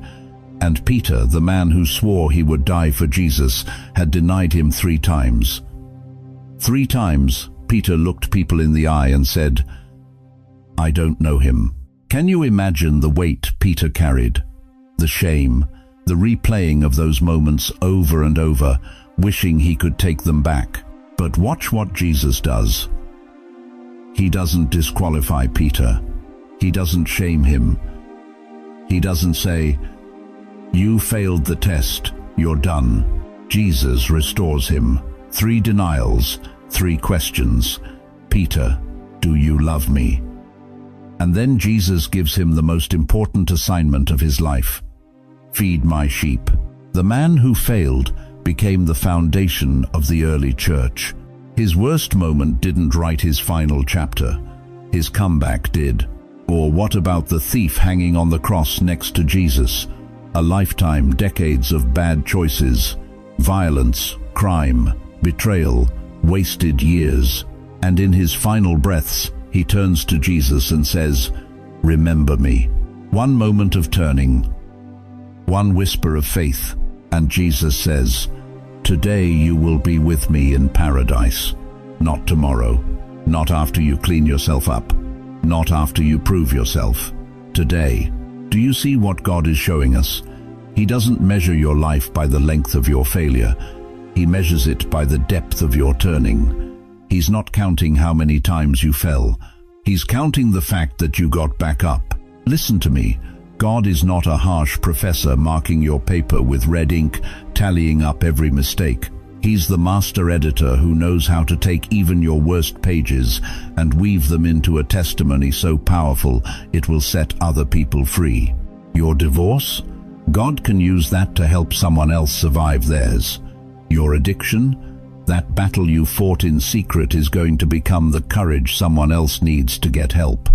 Speaker 1: and Peter, the man who swore he would die for Jesus, had denied him 3 times. 3 times, Peter looked people in the eye and said, "I don't know him." Can you imagine the weight Peter carried? The shame, the replaying of those moments over and over, wishing he could take them back. But watch what Jesus does. He doesn't disqualify Peter. He doesn't shame him. He doesn't say, "You failed the test, you're done." Jesus restores him. 3 denials, 3 questions. "Peter, do you love me?" And then Jesus gives him the most important assignment of his life. Feed my sheep. The man who failed became the foundation of the early church. His worst moment didn't write his final chapter. His comeback did. Or what about the thief hanging on the cross next to Jesus? A lifetime, decades of bad choices, violence, crime, betrayal, wasted years. And in his final breaths, he turns to Jesus and says, "Remember me." One moment of turning, one whisper of faith, and Jesus says, "Today you will be with me in paradise." Not tomorrow, not after you clean yourself up, not after you prove yourself. Today. Do you see what God is showing us? He doesn't measure your life by the length of your failure. He measures it by the depth of your turning. He's not counting how many times you fell. He's counting the fact that you got back up. Listen to me. God is not a harsh professor marking your paper with red ink, tallying up every mistake. He's the master editor who knows how to take even your worst pages and weave them into a testimony so powerful it will set other people free. Your divorce? God can use that to help someone else survive theirs. Your addiction? That battle you fought in secret is going to become the courage someone else needs to get help.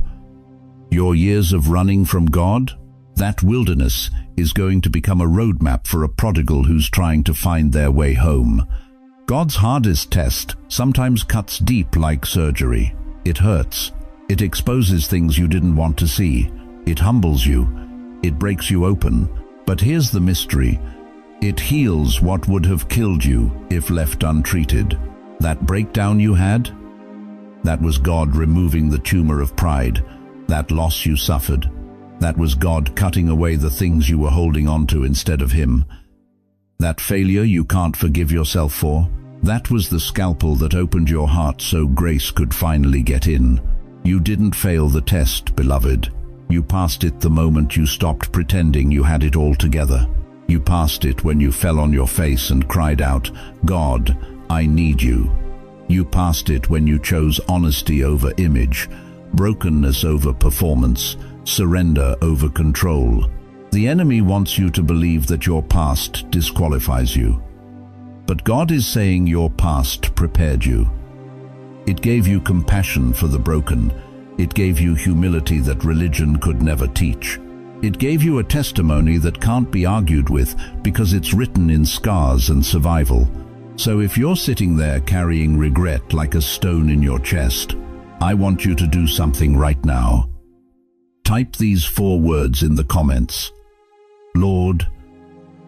Speaker 1: Your years of running from God? That wilderness is going to become a roadmap for a prodigal who's trying to find their way home. God's hardest test sometimes cuts deep like surgery. It hurts. It exposes things you didn't want to see. It humbles you. It breaks you open. But here's the mystery. It heals what would have killed you if left untreated. That breakdown you had? That was God removing the tumor of pride. That loss you suffered? That was God cutting away the things you were holding on to instead of Him. That failure you can't forgive yourself for? That was the scalpel that opened your heart so grace could finally get in. You didn't fail the test, beloved. You passed it the moment you stopped pretending you had it all together. You passed it when you fell on your face and cried out, "God, I need you." You passed it when you chose honesty over image, brokenness over performance, surrender over control. The enemy wants you to believe that your past disqualifies you. But God is saying your past prepared you. It gave you compassion for the broken. It gave you humility that religion could never teach. It gave you a testimony that can't be argued with because it's written in scars and survival. So if you're sitting there carrying regret like a stone in your chest, I want you to do something right now. Type these 4 words in the comments. Lord,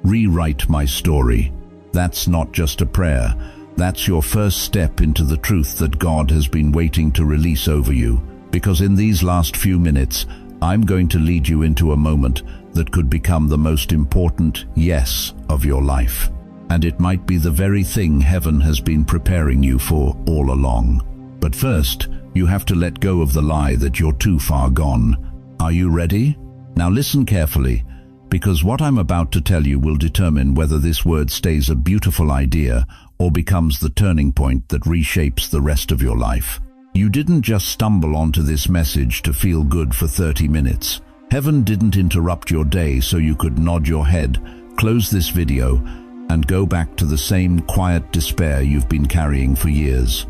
Speaker 1: rewrite my story. That's not just a prayer. That's your first step into the truth that God has been waiting to release over you. Because in these last few minutes, I'm going to lead you into a moment that could become the most important yes of your life. And it might be the very thing heaven has been preparing you for all along. But first, you have to let go of the lie that you're too far gone. Are you ready? Now listen carefully, because what I'm about to tell you will determine whether this word stays a beautiful idea or becomes the turning point that reshapes the rest of your life. You didn't just stumble onto this message to feel good for 30 minutes. Heaven didn't interrupt your day so you could nod your head, close this video, and go back to the same quiet despair you've been carrying for years.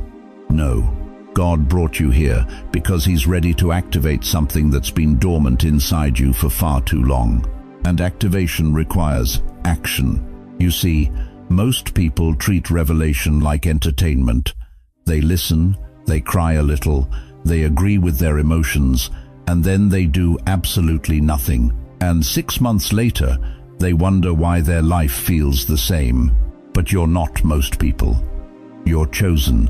Speaker 1: No. God brought you here because He's ready to activate something that's been dormant inside you for far too long. And activation requires action. You see, most people treat revelation like entertainment. They listen, they cry a little, they agree with their emotions, and then they do absolutely nothing. And 6 months later, they wonder why their life feels the same. But you're not most people. You're chosen.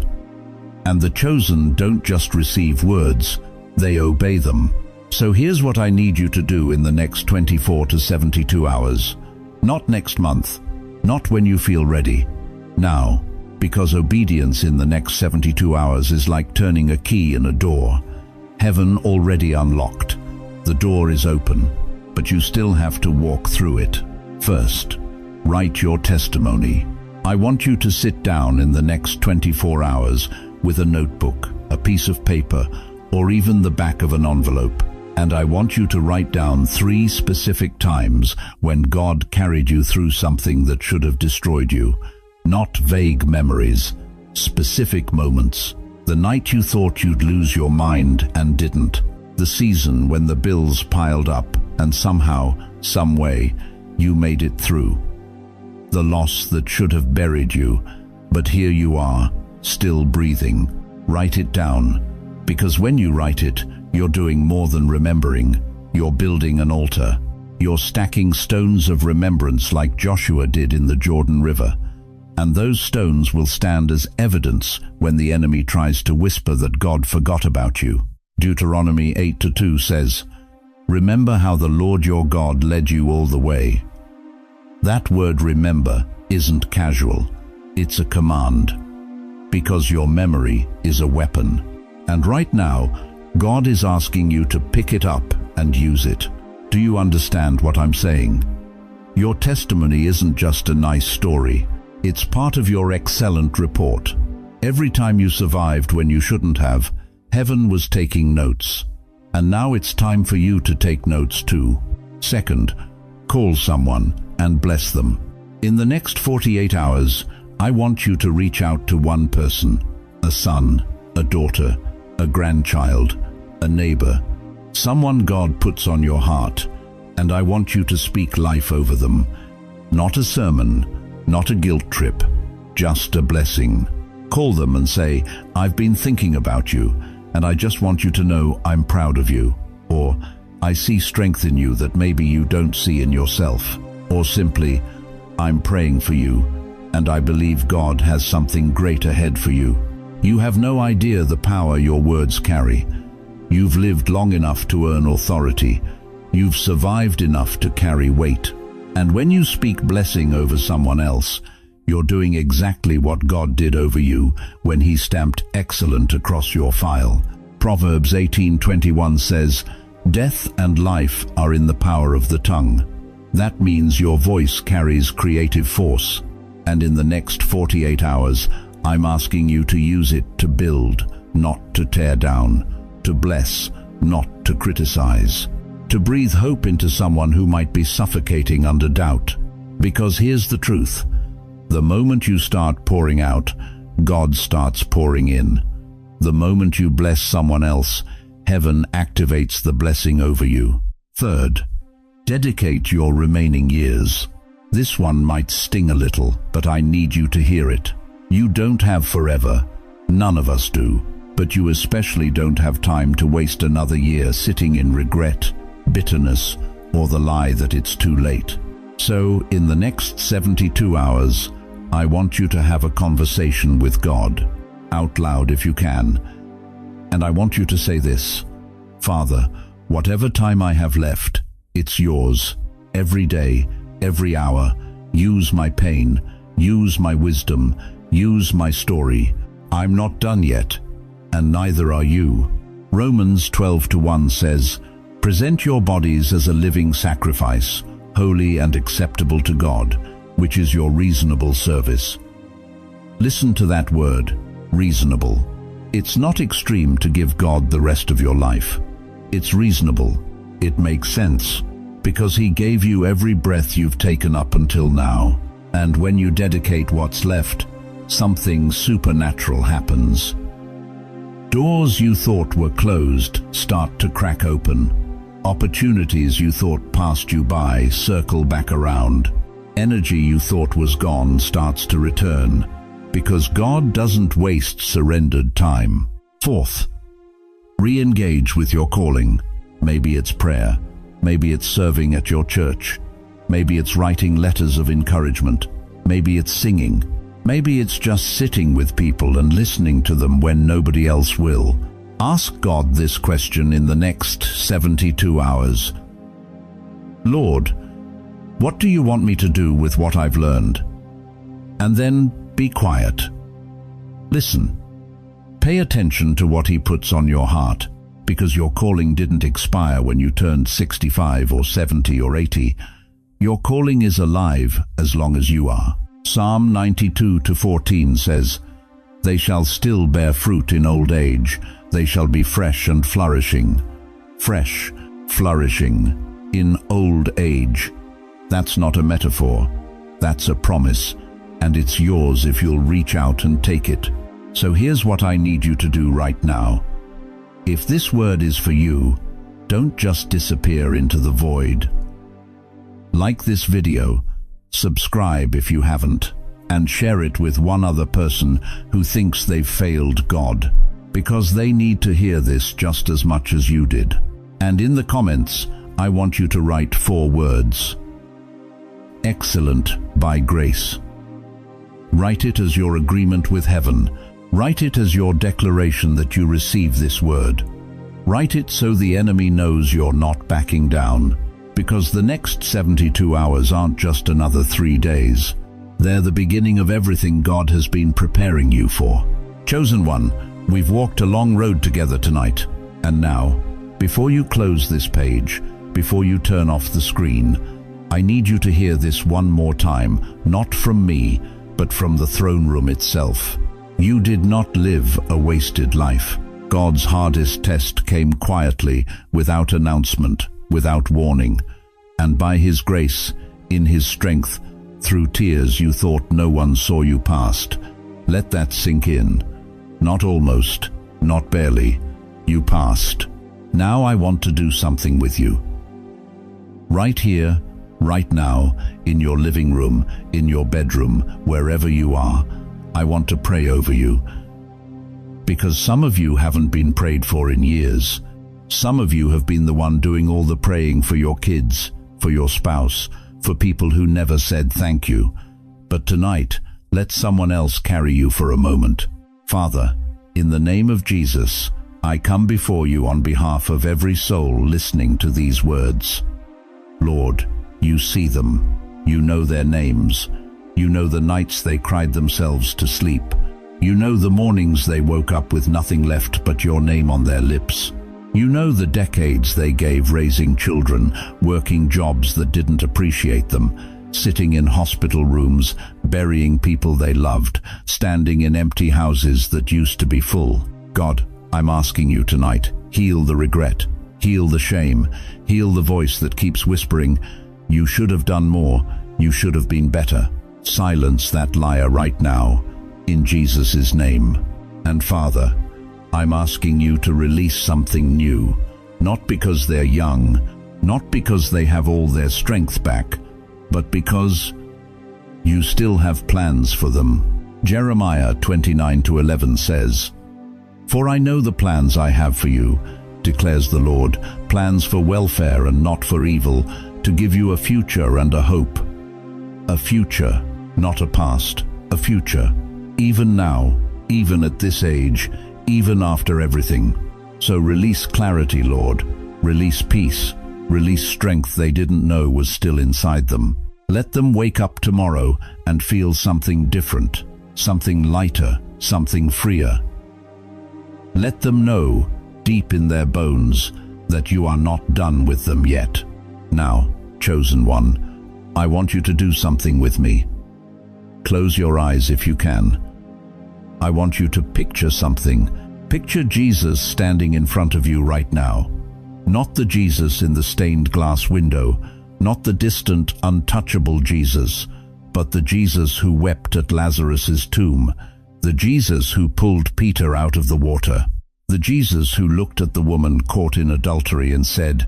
Speaker 1: And the chosen don't just receive words, they obey them. So here's what I need you to do in the next 24 to 72 hours. Not next month, not when you feel ready. Now, because obedience in the next 72 hours is like turning a key in a door. Heaven already unlocked. The door is open, but you still have to walk through it. First, write your testimony. I want you to sit down in the next 24 hours with a notebook, a piece of paper, or even the back of an envelope. And I want you to write down 3 specific times when God carried you through something that should have destroyed you. Not vague memories, specific moments. The night you thought you'd lose your mind and didn't. The season when the bills piled up and somehow, some way, you made it through. The loss that should have buried you, but here you are, still breathing. Write it down, because when you write it, you're doing more than remembering. You're building an altar. You're stacking stones of remembrance like Joshua did in the Jordan River. And those stones will stand as evidence when the enemy tries to whisper that God forgot about you. Deuteronomy 8:2 says, "Remember how the Lord your God led you all the way." That word remember isn't casual. It's a command. Because your memory is a weapon. And right now, God is asking you to pick it up and use it. Do you understand what I'm saying? Your testimony isn't just a nice story. It's part of your excellent report. Every time you survived when you shouldn't have, heaven was taking notes. And now it's time for you to take notes too. Second, call someone and bless them. In the next 48 hours, I want you to reach out to one person, a son, a daughter, a grandchild, a neighbor, someone God puts on your heart, and I want you to speak life over them. Not a sermon, not a guilt trip, just a blessing. Call them and say, I've been thinking about you, and I just want you to know I'm proud of you. Or, I see strength in you that maybe you don't see in yourself. Or simply, I'm praying for you, and I believe God has something great ahead for you. You have no idea the power your words carry. You've lived long enough to earn authority. You've survived enough to carry weight. And when you speak blessing over someone else, you're doing exactly what God did over you when He stamped excellent across your file. Proverbs 18:21 says, "Death and life are in the power of the tongue." That means your voice carries creative force. And in the next 48 hours, I'm asking you to use it to build, not to tear down, to bless, not to criticize, to breathe hope into someone who might be suffocating under doubt. Because here's the truth. The moment you start pouring out, God starts pouring in. The moment you bless someone else, heaven activates the blessing over you. Third, dedicate your remaining years. This one might sting a little, but I need you to hear it. You don't have forever. None of us do. But you especially don't have time to waste another year sitting in regret, bitterness, or the lie that it's too late. So, in the next 72 hours, I want you to have a conversation with God, out loud if you can. And I want you to say this: Father, whatever time I have left, it's yours. Every day, every hour, use my pain, use my wisdom, use my story. I'm not done yet, and neither are you. Romans 12:1 says, "Present your bodies as a living sacrifice, holy and acceptable to God, which is your reasonable service." Listen to that word, reasonable. It's not extreme to give God the rest of your life. It's reasonable. It makes sense, because He gave you every breath you've taken up until now. And when you dedicate what's left, something supernatural happens. Doors you thought were closed start to crack open. Opportunities you thought passed you by circle back around. Energy you thought was gone starts to return, because God doesn't waste surrendered time. Fourth, re-engage with your calling. Maybe it's prayer. Maybe it's serving at your church. Maybe it's writing letters of encouragement. Maybe it's singing. Maybe it's just sitting with people and listening to them when nobody else will. Ask God this question in the next 72 hours. Lord, what do you want me to do with what I've learned? And then be quiet. Listen. Pay attention to what He puts on your heart, because your calling didn't expire when you turned 65 or 70 or 80. Your calling is alive as long as you are. Psalm 92:14 says, "They shall still bear fruit in old age. They shall be fresh and flourishing." Fresh, flourishing, in old age. That's not a metaphor. That's a promise, and it's yours if you'll reach out and take it. So here's what I need you to do right now. If this word is for you, don't just disappear into the void. Like this video, subscribe if you haven't, and share it with one other person who thinks they've failed God, because they need to hear this just as much as you did. And in the comments, I want you to write 4 words. Excellent by grace. Write it as your agreement with heaven. Write it as your declaration that you receive this word. Write it so the enemy knows you're not backing down. Because the next 72 hours aren't just another 3 days. They're the beginning of everything God has been preparing you for. Chosen one, we've walked a long road together tonight. And now, before you close this page, before you turn off the screen, I need you to hear this one more time, not from me, but from the throne room itself. You did not live a wasted life. God's hardest test came quietly, without announcement, without warning. And by His grace, in His strength, through tears you thought no one saw you past. Let that sink in. Not almost, not barely. You passed. Now I want to do something with you. Right here, right now, in your living room, in your bedroom, wherever you are, I want to pray over you. Because some of you haven't been prayed for in years. Some of you have been the one doing all the praying for your kids, for your spouse, for people who never said thank you. But tonight, let someone else carry you for a moment. Father, in the name of Jesus, I come before you on behalf of every soul listening to these words. Lord, you see them. You know their names. You know the nights they cried themselves to sleep. You know the mornings they woke up with nothing left but your name on their lips. You know the decades they gave raising children, working jobs that didn't appreciate them, sitting in hospital rooms, burying people they loved, standing in empty houses that used to be full. God, I'm asking you tonight, heal the regret, heal the shame, heal the voice that keeps whispering, you should have done more, you should have been better. Silence that liar right now, in Jesus' name. And Father, I'm asking you to release something new, not because they're young, not because they have all their strength back, but because you still have plans for them. Jeremiah 29:11 says, For I know the plans I have for you, declares the Lord, plans for welfare and not for evil, to give you a future and a hope. A future, not a past, a future, even now, even at this age, even after everything. So release clarity, Lord. Release peace. Release strength they didn't know was still inside them. Let them wake up tomorrow and feel something different, something lighter, something freer. Let them know, deep in their bones, that you are not done with them yet. Now, chosen one, I want you to do something with me. Close your eyes if you can. I want you to picture something. Picture Jesus standing in front of you right now. Not the Jesus in the stained glass window, not the distant, untouchable Jesus, but the Jesus who wept at Lazarus's tomb, the Jesus who pulled Peter out of the water, the Jesus who looked at the woman caught in adultery and said,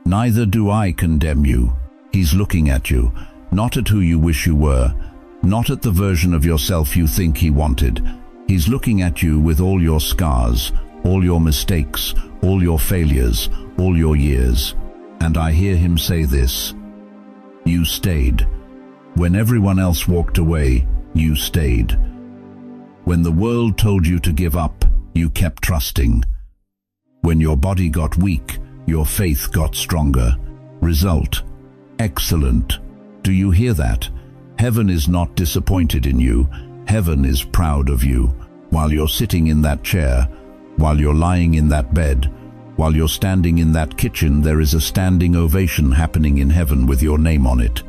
Speaker 1: Neither do I condemn you. He's looking at you, not at who you wish you were, not at the version of yourself you think he wanted. He's looking at you with all your scars, all your mistakes, all your failures, all your years. And I hear him say this, You stayed. When everyone else walked away, you stayed. When the world told you to give up, you kept trusting. When your body got weak, your faith got stronger. Result, excellent. Do you hear that? Heaven is not disappointed in you. Heaven is proud of you. While you're sitting in that chair, while you're lying in that bed, while you're standing in that kitchen, there is a standing ovation happening in heaven with your name on it.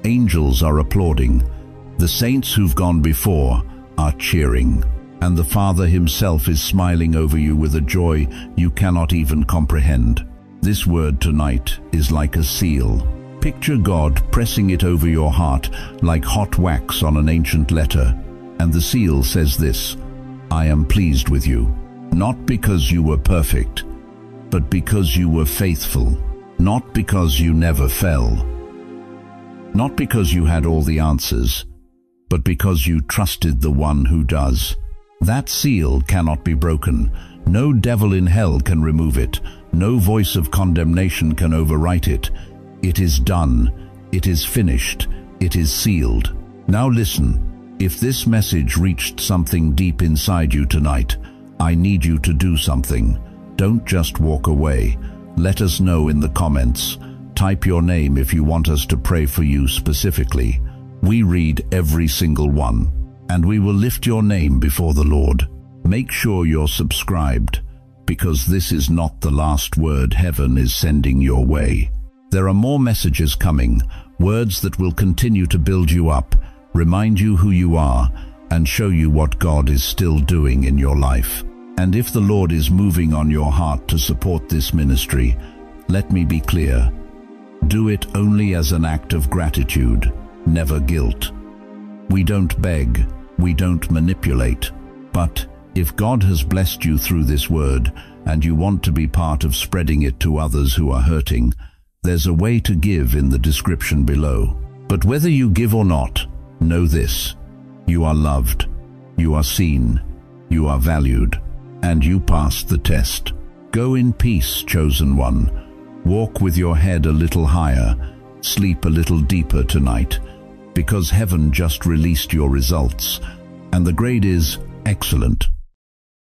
Speaker 1: Angels are applauding. The saints who've gone before are cheering. And the Father himself is smiling over you with a joy you cannot even comprehend. This word tonight is like a seal. Picture God pressing it over your heart like hot wax on an ancient letter. And the seal says this, I am pleased with you, not because you were perfect, but because you were faithful, not because you never fell, not because you had all the answers, but because you trusted the one who does. That seal cannot be broken. No devil in hell can remove it. No voice of condemnation can overwrite it. It is done. It is finished. It is sealed. Now listen. If this message reached something deep inside you tonight, I need you to do something. Don't just walk away. Let us know in the comments. Type your name if you want us to pray for you specifically. We read every single one, and we will lift your name before the Lord. Make sure you're subscribed, because this is not the last word heaven is sending your way. There are more messages coming, words that will continue to build you up, remind you who you are, and show you what God is still doing in your life. And if the Lord is moving on your heart to support this ministry, let me be clear. Do it only as an act of gratitude, never guilt. We don't beg, we don't manipulate. But if God has blessed you through this word, and you want to be part of spreading it to others who are hurting, there's a way to give in the description below. But whether you give or not, know this: you are loved, you are seen, you are valued, and you passed the test. Go in peace, chosen one. Walk with your head a little higher, sleep a little deeper tonight, because heaven just released your results, and the grade is excellent.